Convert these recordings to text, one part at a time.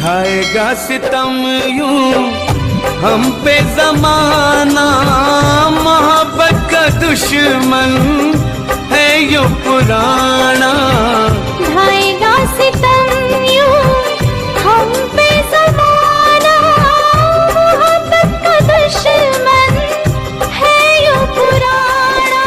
ढाएगा सितम यूं हम पे जमाना, मोहब्बत का दुश्मन है यूं पुराना। ढाएगा सितम यूं हम पे जमाना, मोहब्बत का दुश्मन है यूं पुराना।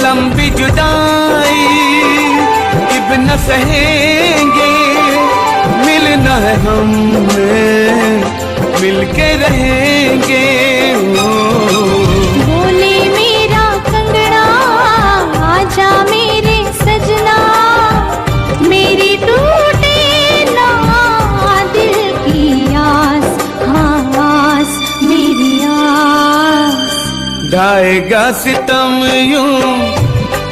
लंबी जुदाई अब न सहेंगे, मिलना है हमें मिलके रहेंगे। बोले मेरा कंगना आजा मेरे सजना, मेरी टूटे ना दिल की आस, हाँ आस मेरी आस। ढाएगा सितम यूं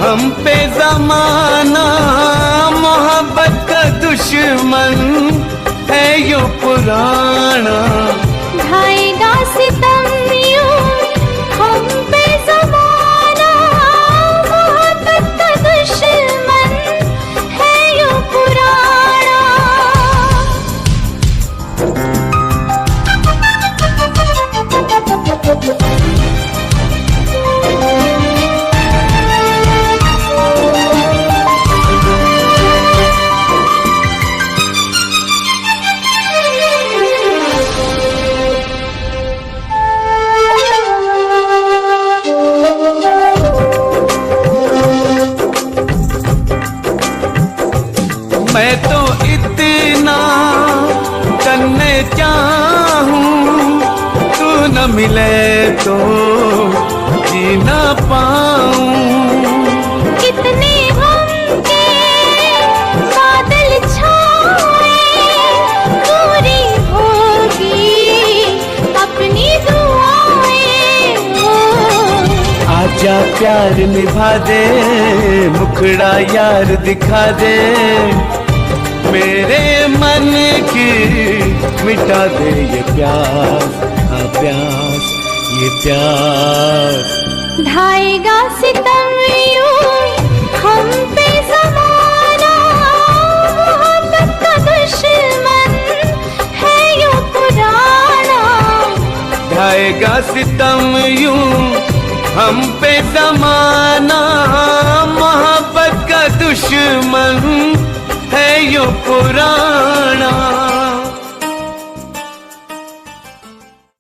हम पे जमाना, मोहब्बत का दुश्मन है यूं पुराना। ढाएगा सितम यूं हम पे जमाना, मोहब्बत का दुश्मन है यूं पुराना। मैं तो इतना करने चाहूं, तू न मिले तो जी ना पाऊं। कितने गम के बादल छाए, पूरी होगी अपनी दुआएं। आजा प्यार निभा दे, मुखड़ा यार दिखा दे, मेरे मन की मिटा दे ये प्यास, हाँ प्यास ये प्यास। ढाएगा सितम यूं हम पे जमाना, मोहब्बत का दुश्मन है यूं पुराना। ढाएगा सितम यूं हम पे जमाना, मोहब्बत का दुश्मन है यूं पुराना।